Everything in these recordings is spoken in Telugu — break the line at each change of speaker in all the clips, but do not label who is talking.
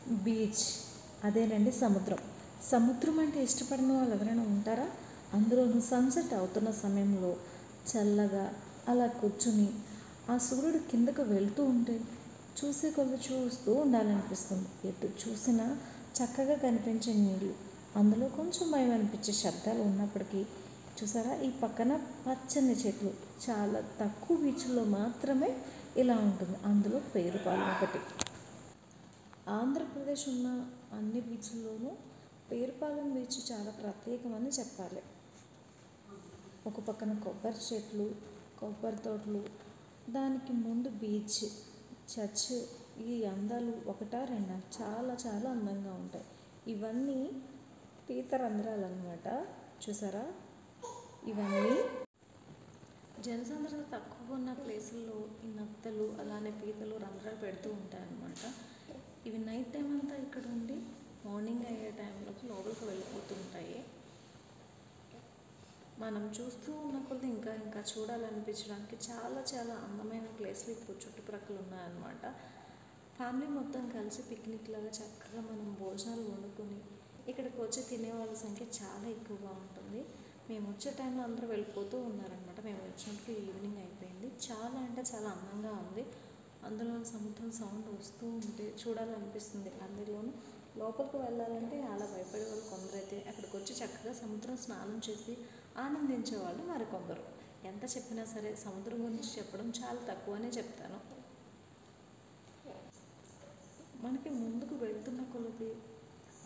బీచ్ అదేనండి సముద్రం. సముద్రం అంటే ఇష్టపడిన వాళ్ళు ఎవరైనా ఉంటారా? అందులోనూ సన్సెట్ అవుతున్న సమయంలో చల్లగా అలా కూర్చుని ఆ సూర్యుడు కిందకు వెళ్తూ ఉంటే చూసే కొద్ది చూస్తూ ఉండాలనిపిస్తుంది. ఎటు చూసినా చక్కగా కనిపించే నీళ్ళు, అందులో కొంచెం భయం అనిపించే శబ్దాలు ఉన్నప్పటికీ చూసారా ఈ పక్కన పచ్చని చెట్లు. చాలా తక్కువ బీచ్లో మాత్రమే ఇలా ఉంటుంది. అందులో పేరుపాలెం ఒకటి. ఆంధ్రప్రదేశ్ ఉన్న అన్ని బీచ్ల్లోనూ పేరుపాలెం బీచ్ చాలా ప్రత్యేకమని చెప్పాలి. ఒక పక్కన కొబ్బరి చెట్లు, కొబ్బరి తోటలు, దానికి ముందు బీచ్, చర్చ్. ఈ అందాలు ఒకటా రెండా? చాలా చాలా అందంగా ఉంటాయి. ఇవన్నీ పీత రంధ్రాలు అన్నమాట. చూసారా, ఇవన్నీ జనసాంద్రత తక్కువ ఉన్న ప్లేసుల్లో ఈ నత్తలు అలానే పీతలు రంధ్రాలు పెడుతూ ఉంటాయన్నమాట. ఇవి నైట్ టైం అంతా ఇక్కడ ఉండి మార్నింగ్ అయ్యే టైంలోకి లోపలికి వెళ్ళిపోతూ ఉంటాయి. మనం చూస్తూ ఉన్న కొద్ది ఇంకా ఇంకా చూడాలనిపించడానికి చాలా చాలా అందమైన ప్లేస్లు ఇప్పుడు చుట్టుప్రక్కల ఉన్నాయన్నమాట. ఫ్యామిలీ మొత్తం కలిసి పిక్నిక్ లాగా చక్కగా మనం భోజనాలు వండుకొని ఇక్కడికి వచ్చి తినేవాళ్ళ సంఖ్య చాలా ఎక్కువగా ఉంటుంది. మేము వచ్చే టైంలో అందరూ వెళ్ళిపోతూ ఉన్నారనమాట. మేము వచ్చినప్పుడు ఈవినింగ్ అయిపోయింది. చాలా అంటే చాలా అందంగా ఉంది. అందులో సముద్రం సౌండ్ వస్తూ ఉంటే చూడాలనిపిస్తుంది. అందులోనూ లోపలికి వెళ్ళాలంటే అలా భయపడే వాళ్ళు కొందరైతే అక్కడికి వచ్చి చక్కగా సముద్రం స్నానం చేసి ఆనందించేవాళ్ళు మరికొందరు. ఎంత చెప్పినా సరే సముద్రం గురించి చెప్పడం చాలా తక్కువనే చెప్తాను. మనకి ముందుకు వెళ్తున్న కొలది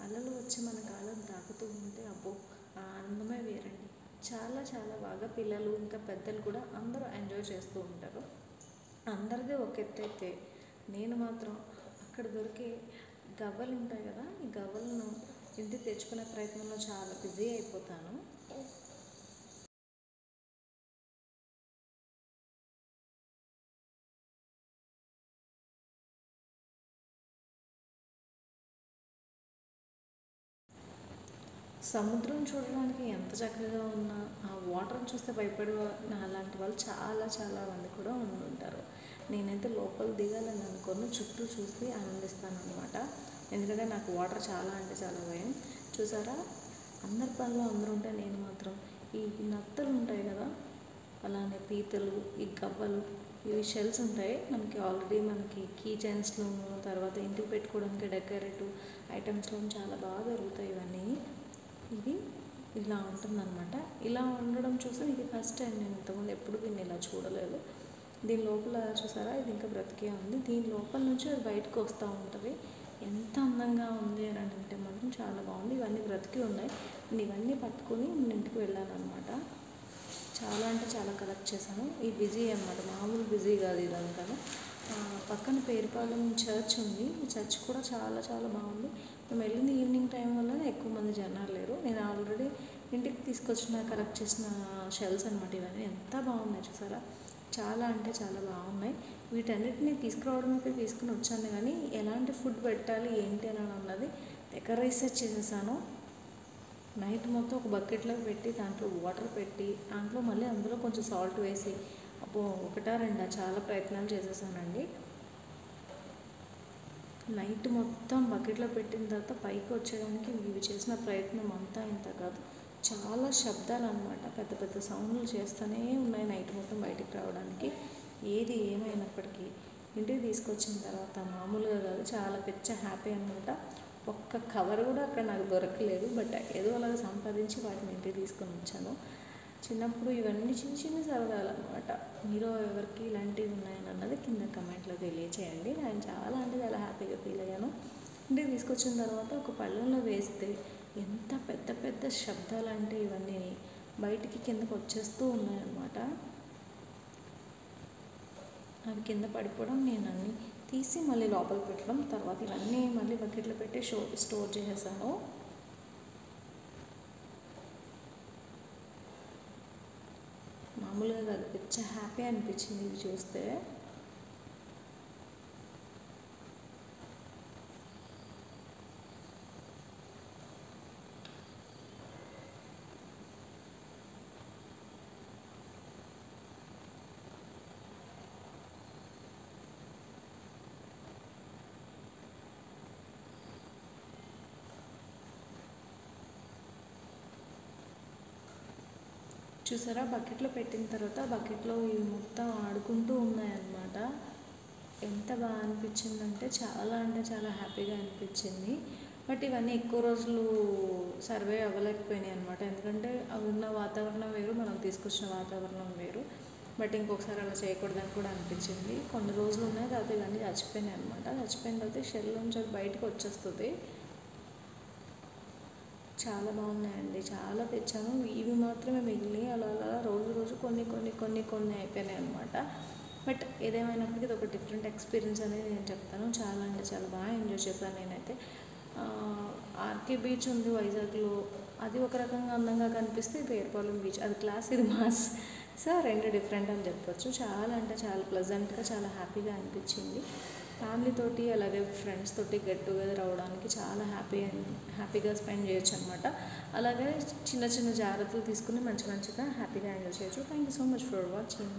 అలలు వచ్చి మన కాళ్ళను తాకుతూ ఉంటే అబ్బో ఆ ఆనందమే వేరండి. చాలా చాలా బాగా పిల్లలు ఇంకా పెద్దలు కూడా అందరూ ఎంజాయ్ చేస్తూ ఉంటారు. అందరిది ఒక ఎత్తు అయితే నేను మాత్రం అక్కడ దొరికే గవ్వలు ఉంటాయి కదా, ఈ గవ్వలను ఇంటికి తెచ్చుకునే ప్రయత్నంలో చాలా బిజీ అయిపోతాను. సముద్రం చూడడానికి ఎంత చక్కగా ఉన్నా ఆ వాటర్ని చూస్తే భయపడే అలాంటి వాళ్ళు చాలా చాలా మంది కూడా ఉంటారు. నేనైతే లోపల దిగాలని అనుకోను, చుట్టూ చూసి ఆనందిస్తాను అనమాట. ఎందుకంటే నాకు వాటర్ చాలా అంటే చాలా భయం. చూసారా, అందరి పనిలో అందరూ ఉంటే నేను మాత్రం ఈ నత్తలు ఉంటాయి కదా, అలానే పీతలు, ఈ గవ్వలు, ఇవి షెల్స్ ఉంటాయి మనకి ఆల్రెడీ మనకి కీ చైన్స్లోను, తర్వాత ఇంటికి పెట్టుకోవడానికి డెకరేటివ్ ఐటమ్స్లో చాలా బాగా దొరుకుతాయి ఇవన్నీ. ఇది ఇలా ఉంటుందన్నమాట. ఇలా ఉండడం చూసి ఇది ఫస్ట్ టైం. నేను ఇంతకుముందు ఎప్పుడు దీన్ని ఇలా చూడలేదు. దీని లోపల చూసారా, ఇది ఇంకా బ్రతికే ఉంది. దీని లోపల నుంచి అది బయటకు వస్తూ ఉంటుంది. ఎంత అందంగా ఉంది అని అంటే మాత్రం చాలా బాగుంది. ఇవన్నీ బ్రతికి ఉన్నాయి. ఇవన్నీ పట్టుకొని నేను ఇంటికి వెళ్ళానమాట. చాలా అంటే చాలా కలెక్ట్ చేశాను. ఈ బిజీ అన్నమాట, మామూలు బిజీ కాదు ఇదంతా. పక్కన పేరుపాలెం చర్చ్ ఉంది. ఈ చర్చ్ కూడా చాలా చాలా బాగుంది. మేము వెళ్ళింది ఈవినింగ్ టైం వల్ల ఎక్కువ మంది జనాలు లేరు. నేను ఆల్రెడీ ఇంటికి తీసుకొచ్చిన కలెక్ట్ చేసిన షెల్స్ అనమాట ఇవన్నీ. ఎంత బాగున్నాయి చూసారా, చాలా అంటే చాలా బాగున్నాయి. వీటన్నిటిని తీసుకురావడానికి తీసుకుని వచ్చాను, కానీ ఎలాంటి ఫుడ్ పెట్టాలి ఏంటి అని అన్నది దగ్గర రీసెర్చ్ చేసేసాను. నైట్ మొత్తం ఒక బకెట్లో పెట్టి దాంట్లో వాటర్ పెట్టి దాంట్లో మళ్ళీ అందులో కొంచెం సాల్ట్ వేసి అబ్బో ఒకటా రెండా చాలా ప్రయత్నాలు చేసేసానండి. నైట్ మొత్తం బకెట్లో పెట్టిన తర్వాత పైకి వచ్చేయడానికి ఇవి చేసిన ప్రయత్నం అంతా ఇంత కాదు. చాలా శబ్దాలు అన్నమాట, పెద్ద పెద్ద సౌండ్లు చేస్తూనే ఉన్నాయి నైట్ మొత్తం బయటికి రావడానికి. ఏది ఏమైనప్పటికీ ఇంటికి తీసుకొచ్చిన తర్వాత మామూలుగా కాదు, చాలా పెద్ద హ్యాపీ అనమాట. ఒక్క కవర్ కూడా అక్కడ నాకు దొరకలేదు. బట్ ఏదో అలాగ సంపాదించి వాటిని ఇంటికి తీసుకొని వచ్చాను. చిన్నప్పుడు ఇవన్నీ చిన్న చిన్న సరదాలు అనమాట. మీరు ఎవరికి ఇలాంటివి ఉన్నాయని అన్నది కింద కమెంట్లో తెలియచేయండి. నేను చాలా అంటే చాలా హ్యాపీగా ఫీల్ అయ్యాను. ఇంటికి తీసుకొచ్చిన తర్వాత ఒక పళ్ళెంలో వేస్తే ఎంత పెద్ద పెద్ద శబ్దాలు అంటే ఇవన్నీ బయటికి కిందకు వచ్చేస్తూ ఉన్నాయన్నమాట. అవి కింద పడిపోవడం, నేను అన్నీ తీసి మళ్ళీ లోపల పెట్టడం, తర్వాత ఇవన్నీ మళ్ళీ బకెట్లో పెట్టి స్టోర్ చేసేసాను. మామూలుగా కాదు, పిచ్చ హ్యాపీ అనిపించింది ఇది చూస్తే. చూసారా బకెట్లో పెట్టిన తర్వాత బకెట్లో ఇవి మొత్తం ఆడుకుంటూ ఉన్నాయన్నమాట. ఎంత బాగా అనిపించిందంటే చాలా అంటే చాలా హ్యాపీగా అనిపించింది. బట్ ఇవన్నీ ఎక్కువ రోజులు సర్వే అవ్వలేకపోయినాయి అనమాట. ఎందుకంటే అవి ఉన్న వాతావరణం వేరు, మనం తీసుకొచ్చిన వాతావరణం వేరు. బట్ ఇంకొకసారి అలా చేయకూడదని కూడా అనిపించింది. కొన్ని రోజులు ఉన్నాయి, తర్వాత ఇవన్నీ చచ్చిపోయినాయి అనమాట. చచ్చిపోయిన తర్వాత షెల్ నుంచి అది బయటకు వచ్చేస్తుంది. చాలా బాగున్నాయండి, చాలా తెచ్చాను. ఇవి మాత్రమే మిగిలినాయి. అలా అలా రోజు రోజు కొన్ని కొన్ని కొన్ని కొన్ని అయిపోయినాయి అనమాట. బట్ ఏదేమైనప్పటికీ ఇది ఒక డిఫరెంట్ ఎక్స్పీరియన్స్ అనేది నేను చెప్తాను. చాలా అంటే చాలా బాగా ఎంజాయ్ చేశాను నేనైతే. ఆర్కే బీచ్ ఉంది వైజాగ్లో, అది ఒక రకంగా అందంగా కనిపిస్తే పేరుపాలెం బీచ్ అది క్లాస్, ఇది మాస్. సో రెండు డిఫరెంట్ అని చెప్పొచ్చు. చాలా అంటే చాలా ప్లెజెంట్గా చాలా హ్యాపీగా అనిపించింది. ఫ్యామిలీతోటి అలాగే ఫ్రెండ్స్ తోటి గెట్ టుగెదర్ అవ్వడానికి చాలా హ్యాపీగా స్పెండ్ చేయొచ్చు అనమాట. అలాగే చిన్న చిన్న జాగ్రత్తలు తీసుకుని మంచిగా హ్యాపీగా ఎంజాయ్ చేయొచ్చు. Thank you so much for watching.